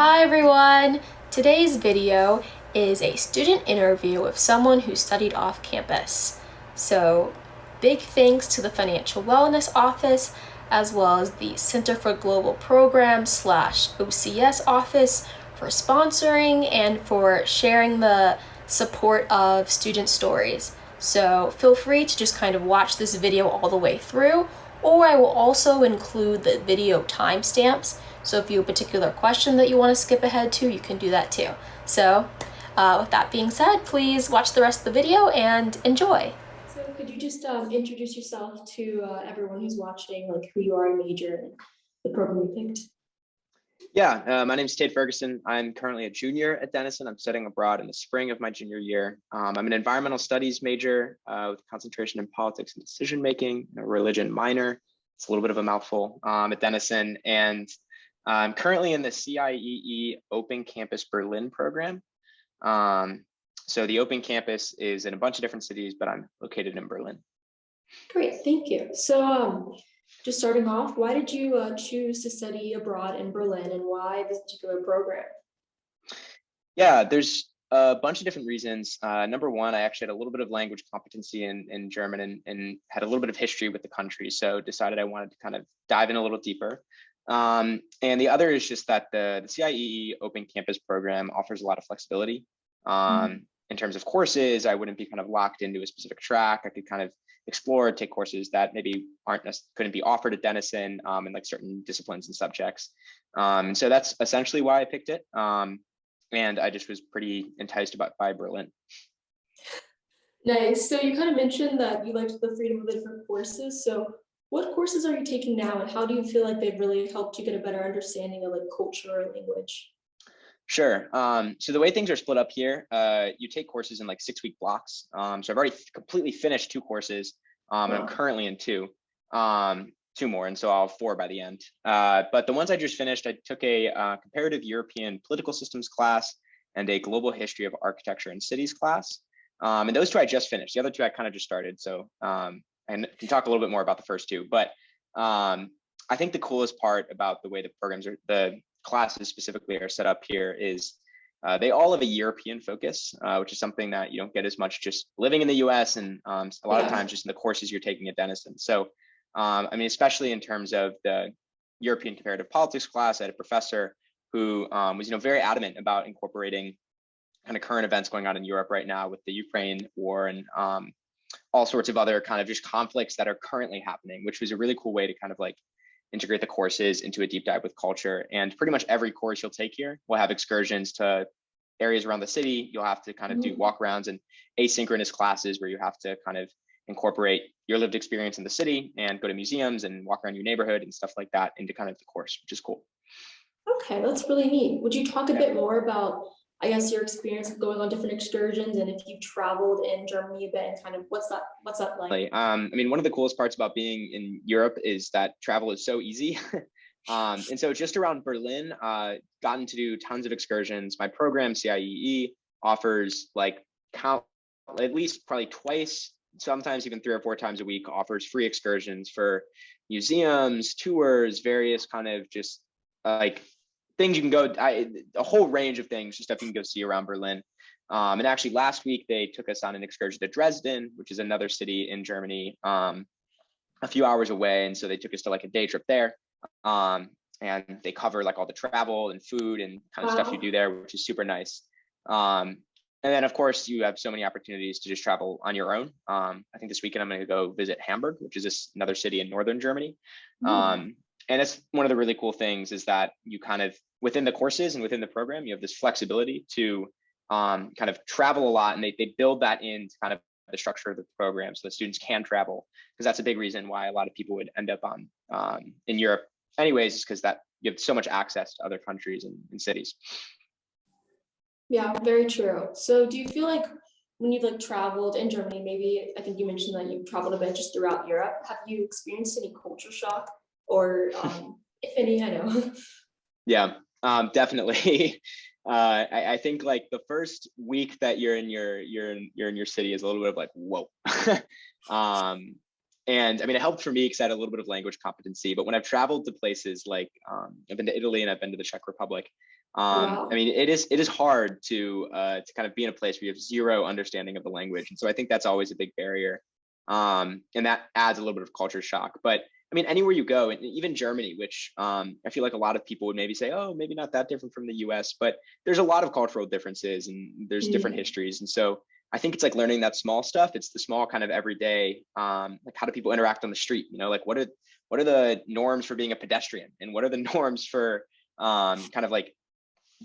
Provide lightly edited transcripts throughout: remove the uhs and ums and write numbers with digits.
Hi everyone! Today's video is a student interview with someone who studied off campus. So big thanks to the Financial Wellness Office as well as the Center for Global Programs / OCS office for sponsoring and for sharing the support of student stories. So feel free to just kind of watch this video all the way through, or I will also include the video timestamps. So if you have a particular question that you want to skip ahead to, you can do that too. So with that being said, please watch the rest of the video and enjoy. So could you just introduce yourself to everyone who's watching, like who you are, major, and the program you picked? Yeah, my name is Tait Ferguson. I'm currently a junior at Denison. I'm studying abroad in the spring of my junior year. I'm an environmental studies major with concentration in politics and decision making, a religion minor. It's a little bit of a mouthful at Denison. And I'm currently in the CIEE Open Campus Berlin program. So the Open Campus is in a bunch of different cities, but I'm located in Berlin. Great, thank you. So just starting off, why did you choose to study abroad in Berlin, and why this particular program? Yeah, there's a bunch of different reasons. Number one, I actually had a little bit of language competency in German and had a little bit of history with the country. So decided I wanted to kind of dive in a little deeper. And the other is just that the CIEE Open Campus program offers a lot of flexibility. In terms of courses, I wouldn't be kind of locked into a specific track. I could kind of explore, take courses that maybe couldn't be offered at Denison in like certain disciplines and subjects. And so that's essentially why I picked it. And I just was pretty enticed by Berlin. Nice. So you kind of mentioned that you liked the freedom of the different courses. So what courses are you taking now, and how do you feel like they've really helped you get a better understanding of like culture or language? Sure. So the way things are split up here, you take courses in like 6-week blocks. So I've already completely finished 2 courses, and I'm currently in 2 more, and so I'll have 4 by the end. But the ones I just finished, I took a comparative European political systems class and a global history of architecture and cities class. And those 2 I just finished. The other 2 I kind of just started. So and can talk a little bit more about the first 2. But I think the coolest part about the way the classes specifically are set up here is they all have a European focus, which is something that you don't get as much just living in the US and a lot of times just in the courses you're taking at Denison. So I mean, especially in terms of the European comparative politics class, I had a professor who was very adamant about incorporating kind of current events going on in Europe right now with the Ukraine war and all sorts of other kind of just conflicts that are currently happening, which was a really cool way to kind of like integrate the courses into a deep dive with culture. And pretty much every course you'll take here will have excursions to areas around the city. You'll have to kind of do walkarounds and asynchronous classes where you have to kind of incorporate your lived experience in the city and go to museums and walk around your neighborhood and stuff like that into kind of the course, which is cool. Okay, that's really neat. Would you talk a bit more about, I guess, your experience of going on different excursions, and if you've traveled in Germany a bit, and kind of what's that like? I mean, one of the coolest parts about being in Europe is that travel is so easy. And so just around Berlin, gotten to do tons of excursions. My program, CIEE, offers like at least probably twice, sometimes even 3 or 4 times a week, offers free excursions for museums, tours, various kind of just like things you can go, a whole range of things, just stuff you can go see around Berlin. And actually last week they took us on an excursion to Dresden, which is another city in Germany, a few hours away. And so they took us to like a day trip there. And they cover like all the travel and food and kind of stuff you do there, which is super nice. And then of course you have so many opportunities to just travel on your own. I think this weekend I'm going to go visit Hamburg, which is another city in northern Germany. And that's one of the really cool things, is that you kind of, within the courses and within the program, you have this flexibility to kind of travel a lot, and they build that into kind of the structure of the program so that students can travel, because that's a big reason why a lot of people would end up in Europe anyways, because that you have so much access to other countries and cities. Yeah, very true. So do you feel like when you've like traveled in Germany, maybe I think you mentioned that you've traveled a bit just throughout Europe, have you experienced any culture shock, or if any? I know. Yeah, definitely. I think like the first week that you're in your city is a little bit of like, whoa. And I mean, it helped for me because I had a little bit of language competency. But when I've traveled to places like I've been to Italy and I've been to the Czech Republic, Wow. I mean, it is hard to kind of be in a place where you have zero understanding of the language, and so I think that's always a big barrier, and that adds a little bit of culture shock. But I mean, anywhere you go, and even Germany, which I feel like a lot of people would maybe say, oh, maybe not that different from the U.S., but there's a lot of cultural differences and there's different Mm. histories, and so I think it's like learning that small stuff. It's the small kind of everyday, like how do people interact on the street? You know, like what are the norms for being a pedestrian, and what are the norms for kind of like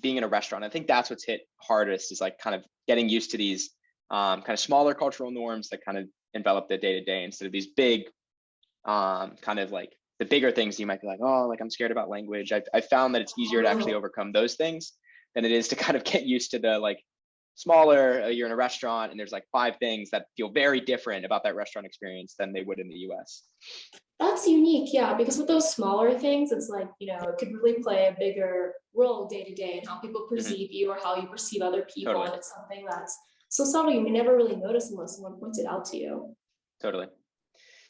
being in a restaurant. I think that's what's hit hardest, is like kind of getting used to these kind of smaller cultural norms that kind of envelop the day to day, instead of these big kind of like the bigger things you might be like, oh, like I'm scared about language. I've found that it's easier to actually Oh. overcome those things than it is to kind of get used to the like smaller, you're in a restaurant and there's like five things that feel very different about that restaurant experience than they would in the US. That's unique, yeah, because with those smaller things, it's like, it could really play a bigger role day to day in how people Mhm, perceive you or how you perceive other people. totally, And it's something that's so subtle you may never really notice unless someone points it out to you. totally.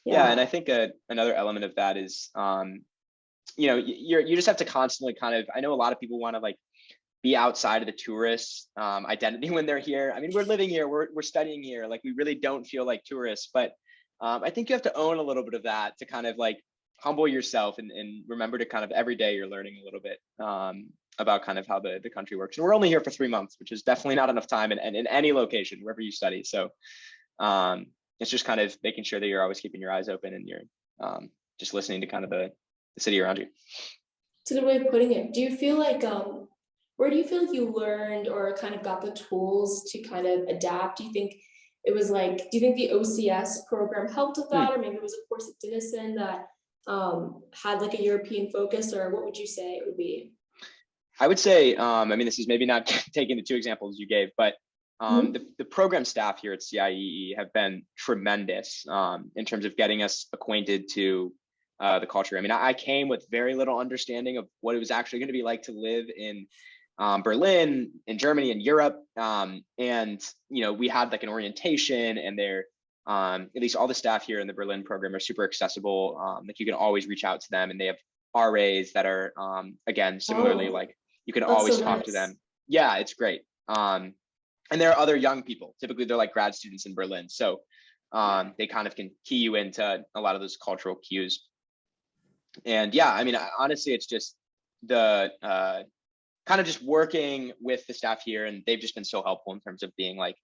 Yeah, and Yeah. I think another element of that is you just have to constantly kind of, I know a lot of people want to like be outside of the tourist identity when they're here. I mean, we're living here, we're studying here, like we really don't feel like tourists, but I think you have to own a little bit of that to kind of like humble yourself, and remember to kind of every day you're learning a little bit about kind of how the country works. And we're only here for 3 months, which is definitely not enough time in any location, wherever you study. So um, it's just kind of making sure that you're always keeping your eyes open, and you're just listening to kind of the city around you. It's a good way of putting it. Do you feel like where do you feel like you learned or kind of got the tools to kind of adapt? Do you think it was like, do you think the OCS program helped with Hmm. that, or maybe it was a course at Denison that had like a European focus, or what would you say it would be? I would say, I mean, this is maybe not taking the two examples you gave, but Mhm. the program staff here at CIEE have been tremendous in terms of getting us acquainted to the culture. I mean, I came with very little understanding of what it was actually going to be like to live in Berlin, in Germany, in Europe, and we had like an orientation, and they're at least all the staff here in the Berlin program are super accessible. Like you can always reach out to them, and they have RAs that are again similarly Oh, like you can that's always so talk to nice. them. Yeah, it's great. And there are other young people. Typically, they're like grad students in Berlin, so they kind of can key you into a lot of those cultural cues. And yeah, I mean, honestly, it's just the kind of just working with the staff here, and they've just been so helpful in terms of being like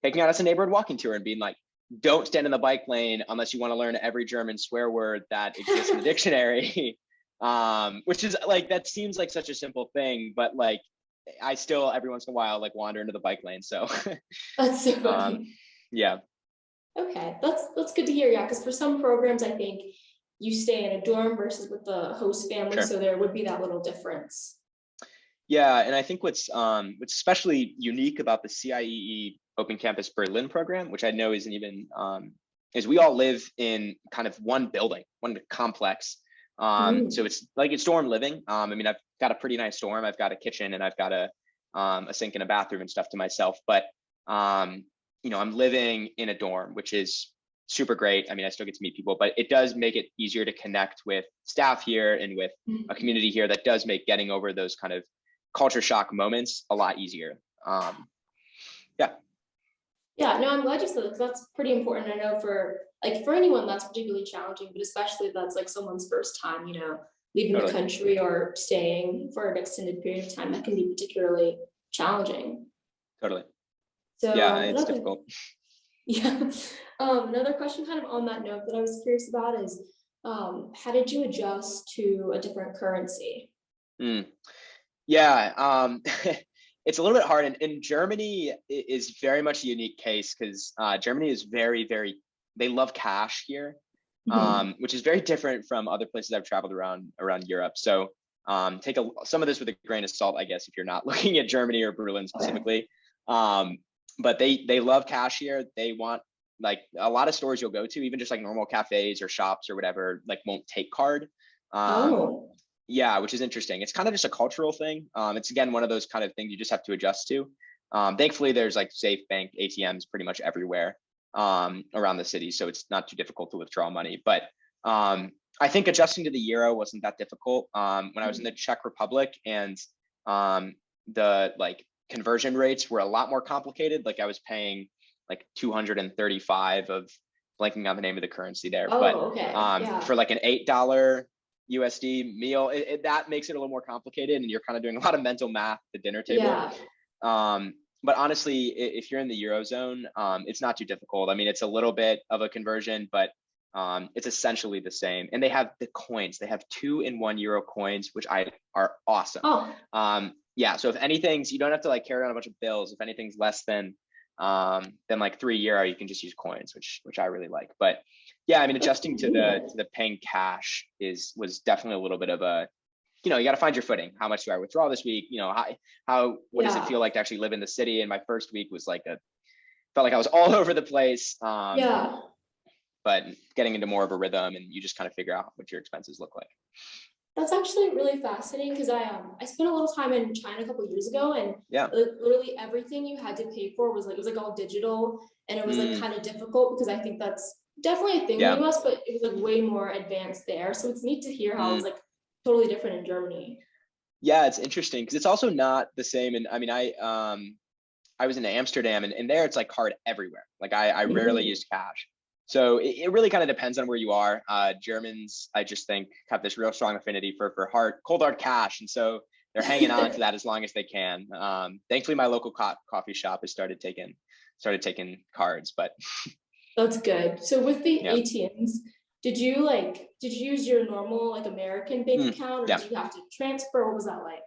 taking out us a neighborhood walking tour and being like, don't stand in the bike lane unless you want to learn every German swear word that exists in the dictionary. Which is like, that seems like such a simple thing, but like I still every once in a while like wander into the bike lane. So That's so um, funny. yeah, Okay, that's good to hear. Yeah, because for some programs, I think you stay in a dorm versus with the host family, sure. so there would be that little difference. Yeah, and I think what's especially unique about the CIEE Open Campus Berlin program, which I know isn't even is we all live in kind of one building, one complex. So Mm. it's like it's dorm living. I mean, I've got a pretty nice dorm. I've got a kitchen and I've got a sink and a bathroom and stuff to myself. But I'm living in a dorm, which is super great. I mean, I still get to meet people, but it does make it easier to connect with staff here and with a Mm. community here that does make getting over those kind of culture shock moments a lot easier. Yeah, Yeah, no, I'm glad you said that 'cause that's pretty important. I know for anyone that's particularly challenging, but especially if that's like someone's first time, leaving the totally, country or staying for an extended period of time, that can be particularly challenging. totally. So Yeah, it's another difficult. yeah, another question kind of on that note that I was curious about is how did you adjust to a different currency? Mm. Yeah, it's a little bit hard. And Germany is very much a unique case because Germany is very, very, they love cash here, Mhm. which is very different from other places I've traveled around Europe. So take some of this with a grain of salt, I guess, if you're not looking at Germany or Berlin Okay. specifically. Um, but they love cash here. They want like a lot of stores you'll go to, even just like normal cafes or shops or whatever, like won't take card. Um, Oh. yeah, which is interesting. It's kind of just a cultural thing. It's again one of those kind of things you just have to adjust to. Thankfully, there's like safe bank ATMs pretty much everywhere around the city, so it's not too difficult to withdraw money. But I think adjusting to the euro wasn't that difficult. When I was in the Czech Republic and the like conversion rates were a lot more complicated. Like I was paying like 235 of, blanking on the name of the currency there, but Oh, okay. Yeah. for like an $8 USD meal, that makes it a little more complicated, and you're kind of doing a lot of mental math at the dinner table. Yeah. But honestly, if you're in the Eurozone, it's not too difficult. I mean, it's a little bit of a conversion, but it's essentially the same. And they have the coins. They have 2-in-1 euro coins, which are awesome. Oh, Yeah. So if anything's, you don't have to like carry on a bunch of bills. If anything's less than like €3, you can just use coins, which I really like. But yeah, I mean, adjusting to the paying cash was definitely a little bit of a, you got to find your footing. How much do I withdraw this week? What does it feel like to actually live in the city? And my first week was like felt like I was all over the place. yeah. But getting into more of a rhythm, and you just kind of figure out what your expenses look like. That's actually really fascinating because I spent a little time in China a couple of years ago, and Yeah. literally everything you had to pay for was like all digital, and it was like kind of difficult because I think that's definitely a thing in the US, but it was like way more advanced there. So it's neat to hear how it's like totally different in Germany. Yeah, it's interesting because it's also not the same. And I mean, I was in Amsterdam, and there it's like card everywhere. Like I rarely use cash. So it really kind of depends on where you are. Germans, I just think, have this real strong affinity for cold hard cash, and so they're hanging on to that as long as they can. Thankfully, my local coffee shop has started taking cards, but that's good. So with the ATMs, did you use your normal like American bank account, or did you have to transfer? What was that like?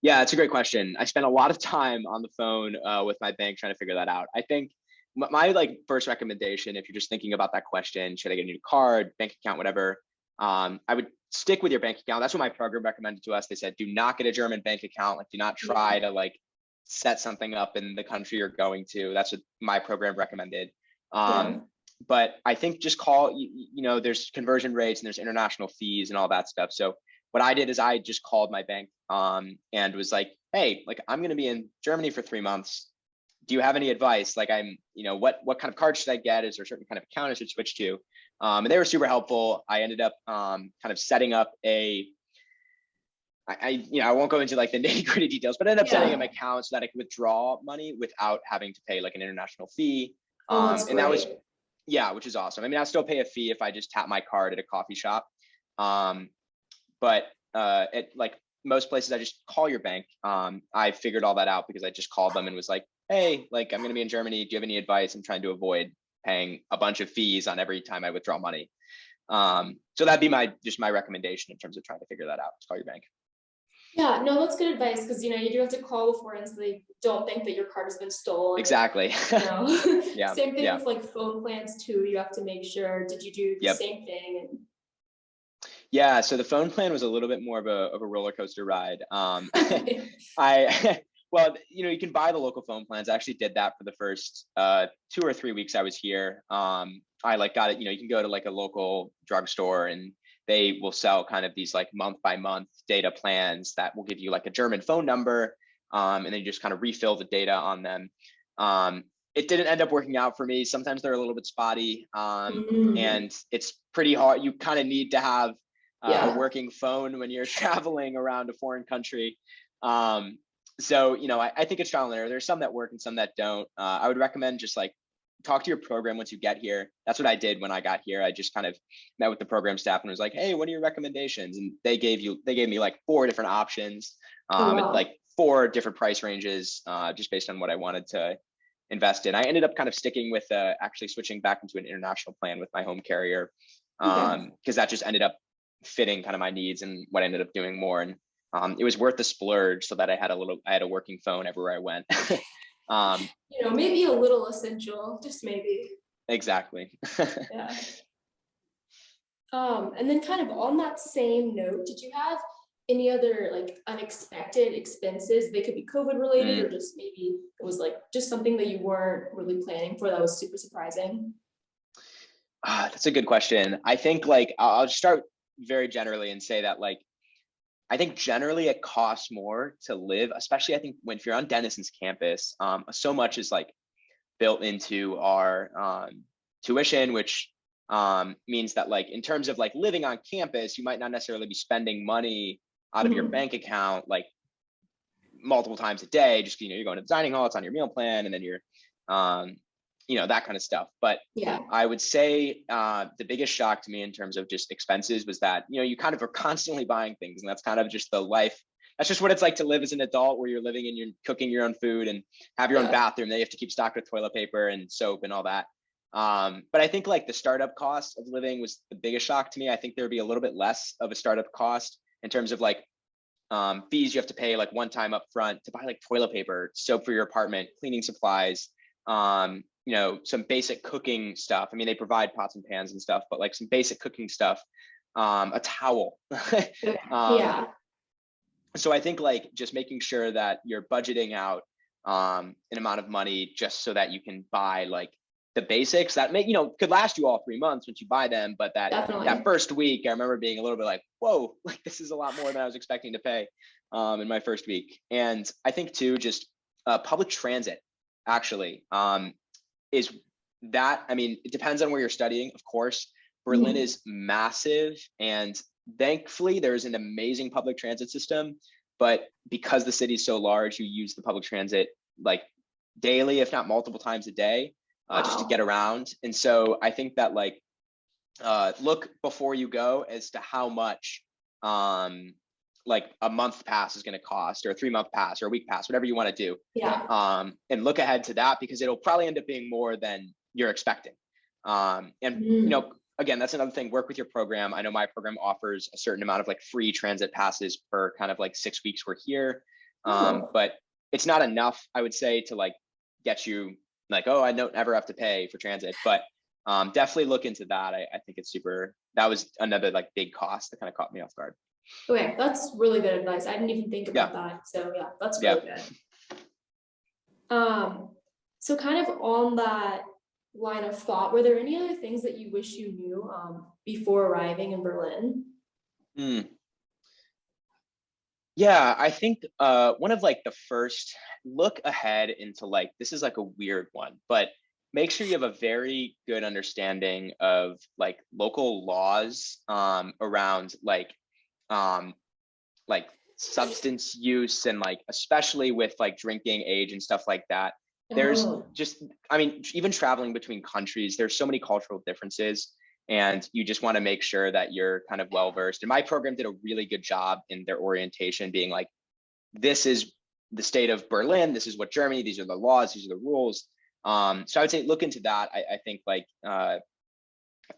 Yeah, it's a great question. I spent a lot of time on the phone with my bank trying to figure that out. I think my like first recommendation, if you're just thinking about that question, should I get a new card, bank account, whatever, I would stick with your bank account. That's what my program recommended to us. They said, do not get a German bank account. Like, do not try to like set something up in the country you're going to. That's what my program recommended. But I think just call, there's conversion rates and there's international fees and all that stuff. So what I did is I just called my bank and was like, hey, like I'm going to be in Germany for 3 months. Do you have any advice? Like what kind of card should I get? Is there a certain kind of account I should switch to? And they were super helpful. I ended up kind of setting up I won't go into like the nitty gritty details, but I ended up setting up an account so that I could withdraw money without having to pay like an international fee. And that was, which is awesome. I mean, I'll still pay a fee if I just tap my card at a coffee shop. But at like most places, I just call your bank. I figured all that out because I just called them and was like, hey, like I'm going to be in Germany. Do you have any advice? I'm trying to avoid paying a bunch of fees on every time I withdraw money. So that'd be my recommendation in terms of trying to figure that out. Just call your bank. Yeah, no, that's good advice because you do have to call beforehand so they don't think that your card has been stolen. Exactly. Same thing with like phone plans too. You have to make sure. Did you do the same thing? Yeah, so the phone plan was a little bit more of a roller coaster ride. Well, you can buy the local phone plans. I actually did that for the first 2 or 3 weeks I was here. I like got it. You can go to like a local drugstore and they will sell kind of these like month by month data plans that will give you like a German phone number, and then you just kind of refill the data on them. It didn't end up working out for me. Sometimes they're a little bit spotty, and it's pretty hard. You kind of need to have a working phone when you're traveling around a foreign country. So, I think it's trial and error. There's some that work and some that don't. I would recommend just like talk to your program once you get here. That's what I did when I got here. I just kind of met with the program staff and was like, hey, what are your recommendations? And they gave me like 4 different options, like 4 different price ranges, just based on what I wanted to invest in. I ended up kind of sticking with actually switching back into an international plan with my home carrier, because that just ended up fitting kind of my needs and what I ended up doing more. And it was worth the splurge so that I had a working phone everywhere I went. Maybe a little essential, just maybe. Exactly. Yeah. And then kind of on that same note, did you have any other like unexpected expenses? They could be COVID related or just maybe it was like just something that you weren't really planning for that was super surprising. That's a good question. I think like I'll just start very generally and say that like I think generally it costs more to live, especially I think if you're on Denison's campus. So much is like built into our tuition, which means that like in terms of like living on campus, you might not necessarily be spending money out of your bank account like multiple times a day, just, you're going to the dining hall, it's on your meal plan, and then you're, that kind of stuff. But Yeah. I would say the biggest shock to me in terms of just expenses was that, you kind of are constantly buying things, and that's kind of just the life. That's just what it's like to live as an adult, where you're living and you're cooking your own food and have your own bathroom. They have to keep stocked with toilet paper and soap and all that. But I think like the startup cost of living was the biggest shock to me. I think there would be a little bit less of a startup cost in terms of like fees you have to pay like one time up front to buy like toilet paper, soap for your apartment, cleaning supplies, some basic cooking stuff. I mean, they provide pots and pans and stuff, but like some basic cooking stuff, a towel. Yeah. So I think like just making sure that you're budgeting out an amount of money just so that you can buy like the basics that could last you all 3 months once you buy them. But that first week, I remember being a little bit like, whoa, like this is a lot more than I was expecting to pay in my first week. And I think too, just public transit actually is that, I mean, it depends on where you're studying, of course. Berlin is massive, and thankfully there's an amazing public transit system, but because the city is so large, you use the public transit like daily, if not multiple times a day, just to get around. And so I think that like look before you go as to how much like a month pass is going to cost, or a 3-month pass, or a week pass, whatever you want to do. And look ahead to that, because it'll probably end up being more than you're expecting. Again, that's another thing. Work with your program. I know my program offers a certain amount of like free transit passes per kind of like 6 weeks we're here. But it's not enough, I would say, to like get you like, oh, I don't ever have to pay for transit. But definitely look into that. I think it's that was another like big cost that kind of caught me off guard. Okay, that's really good advice. I didn't even think about that. So yeah, that's really good. So kind of on that line of thought, were there any other things that you wish you knew before arriving in Berlin? Yeah, I think one of like the first, look ahead into like, this is like a weird one, but make sure you have a very good understanding of like local laws around like substance use, and like especially with like drinking age and stuff like that. There's just, I mean, even traveling between countries, there's so many cultural differences, and you just want to make sure that you're kind of well versed. And my program did a really good job in their orientation, being like, this is the state of Berlin, this is what Germany, these are the laws, these are the rules. So I would say look into that. I think like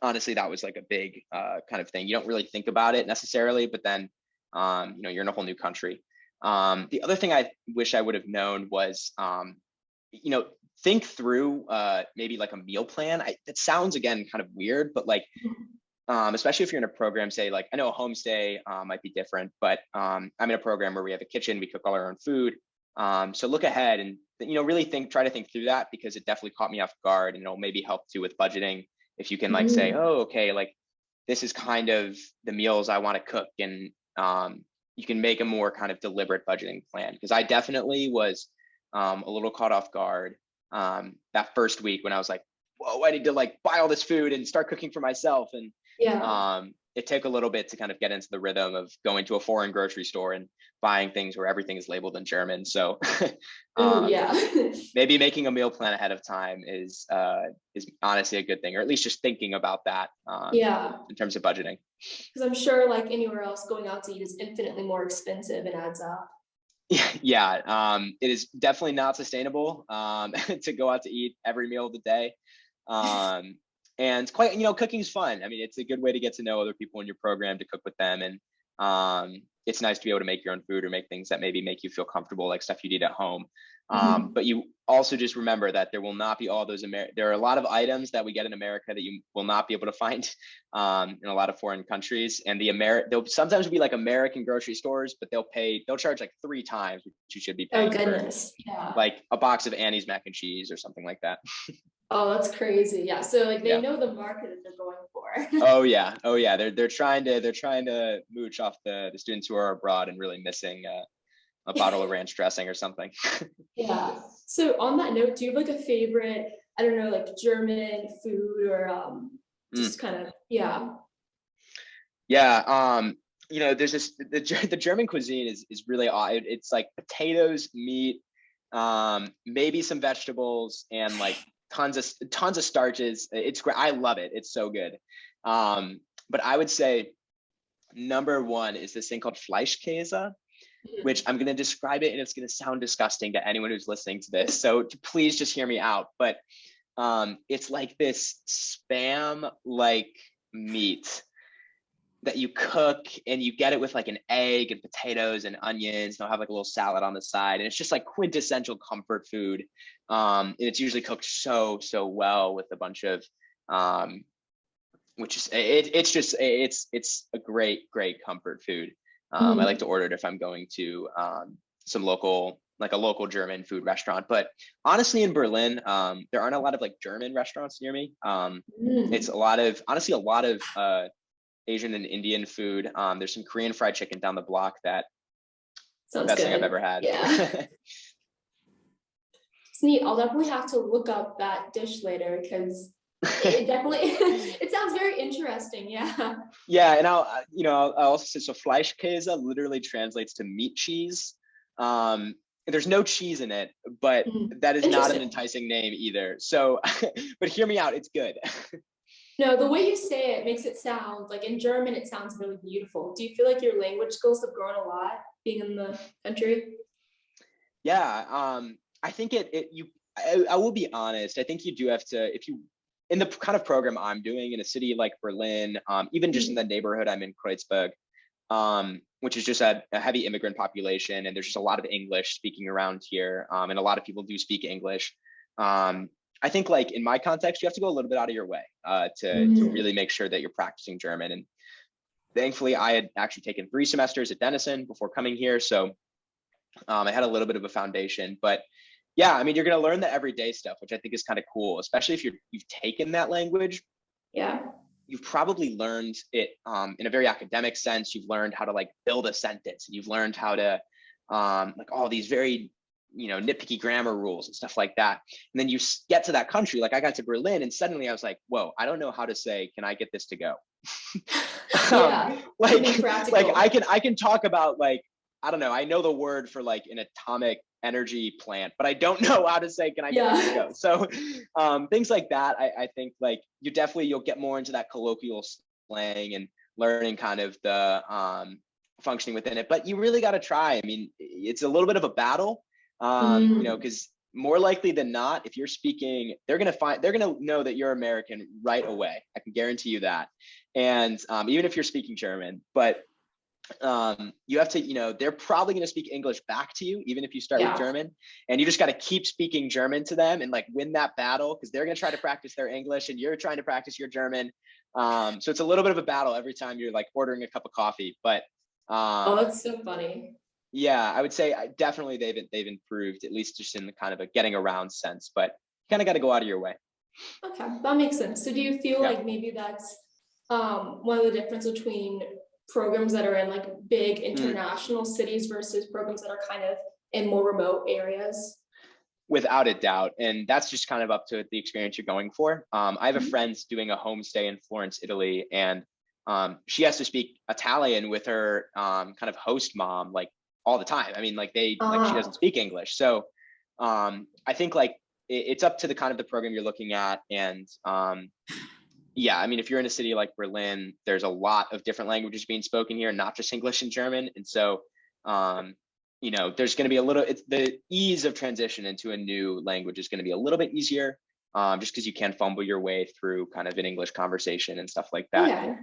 honestly, that was like a big kind of thing. You don't really think about it necessarily, but then you're in a whole new country. The other thing I wish I would have known was think through maybe like a meal plan. It sounds again kind of weird, but like especially if you're in a program, say like, I know a homestay might be different, but I'm in a program where we have a kitchen, we cook all our own food. So look ahead and really try to think through that, because it definitely caught me off guard, and it'll maybe help too with budgeting. If you can like say, oh, okay, like this is kind of the meals I want to cook, and you can make a more kind of deliberate budgeting plan. Because I definitely was a little caught off guard that first week when I was like, whoa, I need to like buy all this food and start cooking for myself. And it took a little bit to kind of get into the rhythm of going to a foreign grocery store and buying things where everything is labeled in German. So maybe making a meal plan ahead of time is honestly a good thing, or at least just thinking about that in terms of budgeting. Because I'm sure like anywhere else, going out to eat is infinitely more expensive and adds up. Yeah, it is definitely not sustainable to go out to eat every meal of the day. And quite, cooking is fun. I mean, it's a good way to get to know other people in your program, to cook with them. And it's nice to be able to make your own food, or make things that maybe make you feel comfortable, like stuff you'd eat at home. But you also just remember that there will not be all those, there are a lot of items that we get in America that you will not be able to find in a lot of foreign countries. And there'll sometimes be like American grocery stores, but they'll charge like 3 times what you should be paying. Oh goodness. For like a box of Annie's mac and cheese or something like that. Oh, that's crazy. Yeah. So like they know the market that they're going for. Oh yeah. They're trying to mooch off the students who are abroad and really missing a bottle of ranch dressing or something. Yeah. So on that note, do you have like a favorite, I don't know, like German food, or just kind of, Yeah. there's the German cuisine is really odd. It's like potatoes, meat, maybe some vegetables, and like tons of starches. It's great. I love it. It's so good. But I would say number one is this thing called Fleischkäse, which I'm going to describe it, and it's going to sound disgusting to anyone who's listening to this. So please just hear me out. But it's like this spam like meat that you cook, and you get it with like an egg and potatoes and onions. They'll have like a little salad on the side, and it's just like quintessential comfort food. And it's usually cooked so well with a bunch of which is it's a great comfort food. I like to order it if I'm going to some local German food restaurant. But honestly, in Berlin, there aren't a lot of like German restaurants near me. It's a lot of Asian and Indian food. There's some Korean fried chicken down the block that Sounds best good. thing I've ever had. Yeah. It's neat. I'll definitely have to look up that dish later because it definitely it sounds very interesting. Yeah. Yeah, and I'll also say, so Fleischkäse literally translates to meat cheese. There's no cheese in it, but that is not an enticing name either. So, but hear me out, it's good. No, the way you say it makes it sound like in German, it sounds really beautiful. Do you feel like your language skills have grown a lot being in the country? Yeah, I think I will be honest. I think you do have to, if you, in the kind of program I'm doing in a city like Berlin, even just in the neighborhood I'm in, Kreuzberg, which is just a heavy immigrant population, and there's just a lot of English speaking around here, and a lot of people do speak English. I think like in my context, you have to go a little bit out of your way to really make sure that you're practicing German. And thankfully, I had actually taken 3 semesters at Denison before coming here, so I had a little bit of a foundation. But yeah, I mean, you're going to learn the everyday stuff, which I think is kind of cool, especially if you've taken that language. Yeah. You've probably learned it in a very academic sense. You've learned how to like build a sentence, and you've learned how to like all these very nitpicky grammar rules and stuff like that. And then you get to that country, like I got to Berlin, and suddenly I was like, whoa, I don't know how to say, can I get this to go? Yeah, like I can talk about like, I don't know, I know the word for like an atomic energy plant, but I don't know how to say, can I get this to go? So things like that, I think like you'll get more into that colloquial slang and learning kind of the functioning within it. But you really got to try. I mean, it's a little bit of a battle, because more likely than not, if you're speaking, they're going to know that you're American right away. I can guarantee you that. And even if you're speaking German, but you have to, they're probably going to speak English back to you, even if you start with German, and you just got to keep speaking German to them and like win that battle, because they're going to try to practice their English and you're trying to practice your German. So it's a little bit of a battle every time you're like ordering a cup of coffee, but oh, that's so funny. Yeah, I would say definitely they've improved, at least just in the kind of a getting around sense, but you kind of got to go out of your way. Okay, that makes sense. So do you feel like maybe that's one of the difference between programs that are in like big international cities versus programs that are kind of in more remote areas? Without a doubt. And that's just kind of up to the experience you're going for. I have a friend doing a homestay in Florence, Italy, and she has to speak Italian with her kind of host mom like all the time. I mean, like she doesn't speak English. So I think like it's up to the kind of the program you're looking at. And yeah, I mean, if you're in a city like Berlin, there's a lot of different languages being spoken here, not just English and German. And so, there's going to be the ease of transition into a new language is going to be a little bit easier, just because you can fumble your way through kind of an English conversation and stuff like that.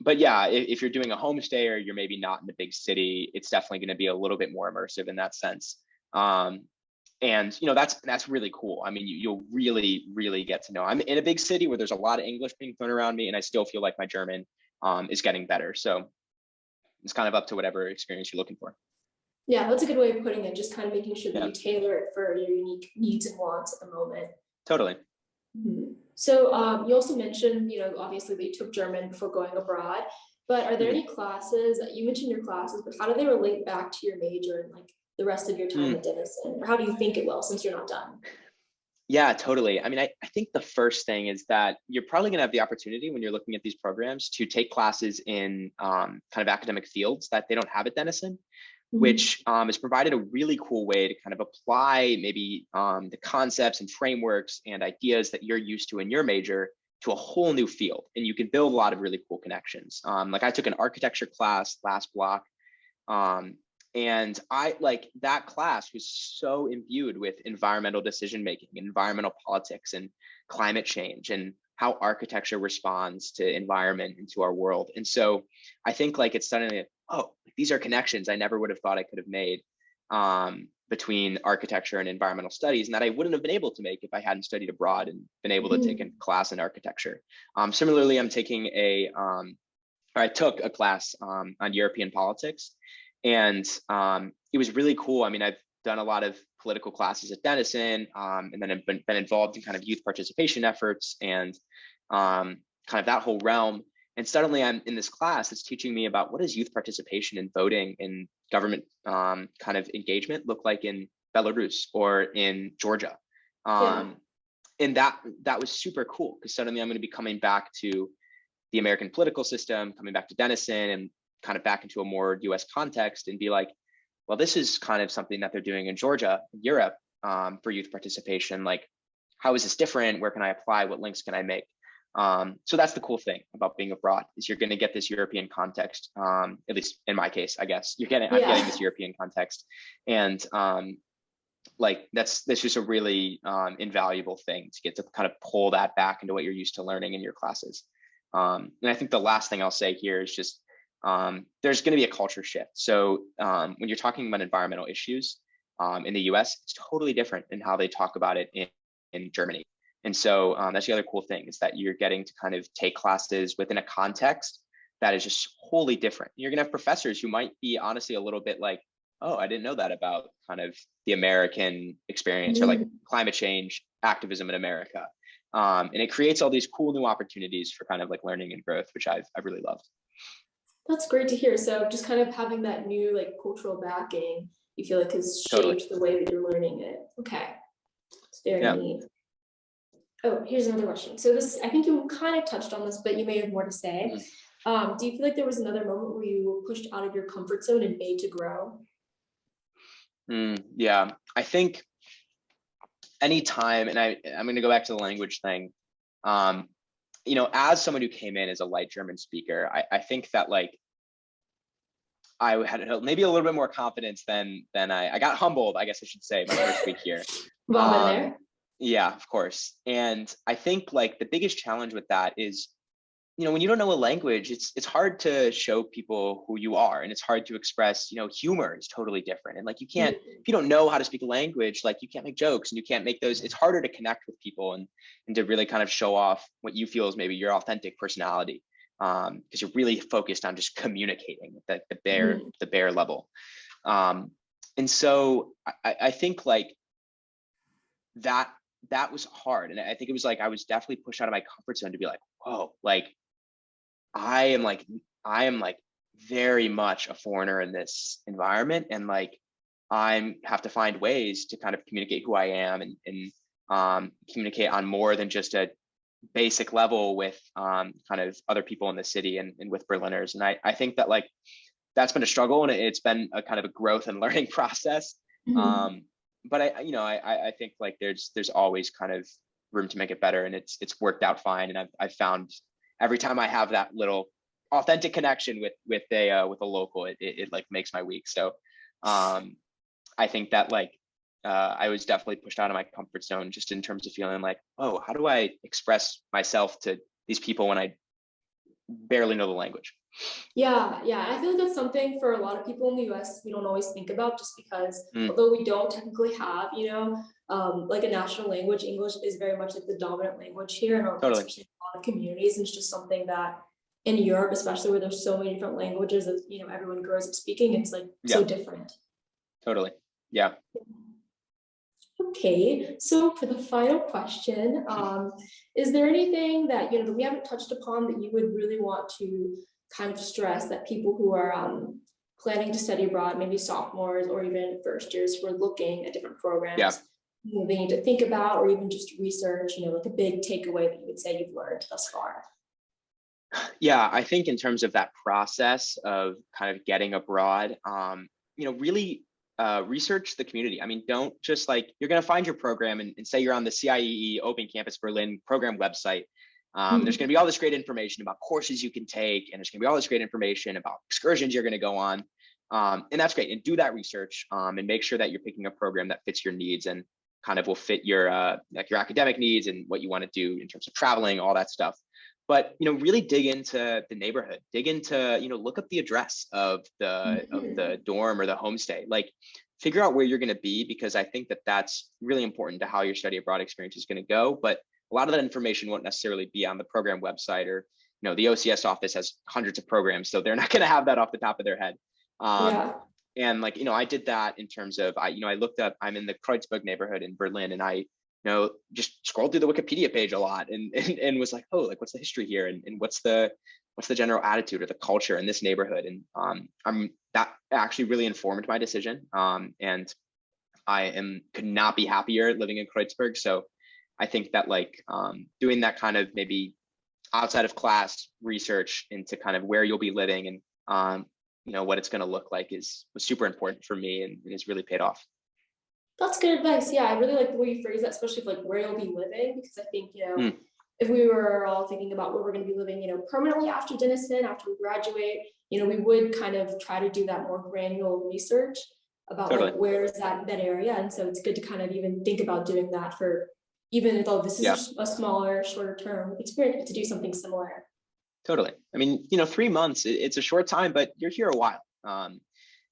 But yeah, if you're doing a homestay or you're maybe not in a big city, it's definitely going to be a little bit more immersive in that sense. And that's really cool. I mean, you'll really, really get to know. I'm in a big city where there's a lot of English being thrown around me, and I still feel like my German is getting better. So it's kind of up to whatever experience you're looking for. Yeah, that's a good way of putting it. Just kind of making sure that you tailor it for your unique needs and wants at the moment. Totally. So you also mentioned, obviously that you took German before going abroad, but are there any classes, you mentioned your classes, but how do they relate back to your major and like the rest of your time at Denison? Or how do you think it will, since you're not done? Yeah, totally. I mean, I think the first thing is that you're probably going to have the opportunity when you're looking at these programs to take classes in kind of academic fields that they don't have at Denison, which has provided a really cool way to kind of apply maybe the concepts and frameworks and ideas that you're used to in your major to a whole new field. And you can build a lot of really cool connections. Like I took an architecture class last block. And I like that class was so imbued with environmental decision making, environmental politics, and climate change, and how architecture responds to environment and to our world. And so I think like it's suddenly, oh, these are connections I never would have thought I could have made between architecture and environmental studies, and that I wouldn't have been able to make if I hadn't studied abroad and been able to take a class in architecture. Similarly, I'm taking I took a class on European politics. And it was really cool. I mean, I've done a lot of political classes at Denison, and then I've been involved in kind of youth participation efforts and kind of that whole realm. And suddenly I'm in this class that's teaching me about what does youth participation in voting and government kind of engagement look like in Belarus or in Georgia. And that was super cool because suddenly I'm going to be coming back to the American political system, coming back to Denison and kind of back into a more US context and be like, well, this is kind of something that they're doing in Georgia, Europe, for youth participation. Like, how is this different? Where can I apply? What links can I make? So that's the cool thing about being abroad is you're going to get this European context, at least in my case, I guess. I'm getting this European context. And like, that's just a really invaluable thing to get to kind of pull that back into what you're used to learning in your classes. And I think the last thing I'll say here is just, there's going to be a culture shift. So when you're talking about environmental issues in the US, it's totally different in how they talk about it in Germany. And so that's the other cool thing is that you're getting to kind of take classes within a context that is just wholly different. You're going to have professors who might be honestly a little bit like, oh, I didn't know that about kind of the American experience or like climate change activism in America. And it creates all these cool new opportunities for kind of like learning and growth, which I've really loved. That's great to hear. So just kind of having that new like cultural backing, you feel like has shaped the way that you're learning it. Okay. It's very neat. Oh, here's another question. So this, I think you kind of touched on this, but you may have more to say. Do you feel like there was another moment where you were pushed out of your comfort zone and made to grow? Yeah, I think anytime, and I'm going to go back to the language thing. You know, as someone who came in as a light German speaker, I think that like I had maybe a little bit more confidence than I got humbled, I guess I should say, my first week here. There. Yeah, of course. And I think like the biggest challenge with that is, you know, when you don't know a language, it's hard to show people who you are, and it's hard to express, you know, humor is totally different. And like, you can't, if you don't know how to speak a language, like you can't make jokes and you can't make those, it's harder to connect with people and to really kind of show off what you feel is maybe your authentic personality. Because you're really focused on just communicating at the bare level. And so I think like that was hard. And I think it was like, I was definitely pushed out of my comfort zone to be like, whoa, like, I am like very much a foreigner in this environment. And like, I have to find ways to kind of communicate who I am and communicate on more than just a basic level with kind of other people in the city and with Berliners. And I think that like, that's been a struggle and it's been a kind of a growth and learning process. But I think like there's always kind of room to make it better, and it's worked out fine. And I've found every time I have that little authentic connection with a local, it like makes my week. So I think that like I was definitely pushed out of my comfort zone just in terms of feeling like, oh, how do I express myself to these people when I barely know the language? Yeah. I feel like that's something for a lot of people in the US we don't always think about, just because although we don't technically have, like a national language, English is very much like the dominant language here in especially a lot of communities. And it's just something that in Europe, especially where there's so many different languages that everyone grows up speaking, it's like so different. Totally. Yeah. Okay, so for the final question, is there anything that that we haven't touched upon that you would really want to kind of stress that people who are planning to study abroad, maybe sophomores or even first years who are looking at different programs, they need to think about, or even just research, like a big takeaway that you would say you've learned thus far? Yeah, I think in terms of that process of kind of getting abroad, really research the community. I mean, don't just like, you're going to find your program and say you're on the CIEE Open Campus Berlin program website. There's going to be all this great information about courses you can take, and there's going to be all this great information about excursions you're going to go on. And that's great. And do that research and make sure that you're picking a program that fits your needs and kind of will fit your like your academic needs and what you want to do in terms of traveling, all that stuff. But really dig into the neighborhood, dig into, look up the address of the dorm or the homestay, like figure out where you're going to be, because I think that that's really important to how your study abroad experience is going to go. But a lot of that information won't necessarily be on the program website, or the OCS office has hundreds of programs, so they're not going to have that off the top of their head. Yeah. And like, I did that in terms of, I looked up, I'm in the Kreuzberg neighborhood in Berlin, and I just scrolled through the Wikipedia page a lot and was like, oh, like what's the history here, and what's the general attitude or the culture in this neighborhood. And that actually really informed my decision. And could not be happier living in Kreuzberg. So I think that like doing that kind of maybe outside of class research into kind of where you'll be living and what it's going to look like was super important for me, and has really paid off. That's good advice. Yeah, I really like the way you phrase that, especially like where you'll be living, because I think, if we were all thinking about where we're going to be living, permanently after Denison, after we graduate, we would kind of try to do that more granular research about Totally. like where is that area. And so it's good to kind of even think about doing that for, even though this is a smaller, shorter term experience, to do something similar. Totally. I mean, 3 months, it's a short time, but you're here a while.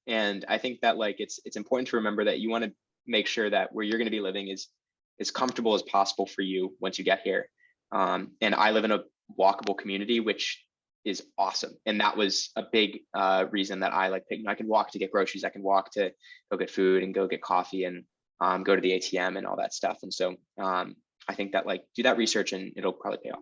And I think that like, it's important to remember that you want to make sure that where you're going to be living is as comfortable as possible for you once you get here. And I live in a walkable community, which is awesome. And that was a big reason that I like picking. I can walk to get groceries. I can walk to go get food and go get coffee and go to the ATM and all that stuff. And so I think that like do that research and it'll probably pay off.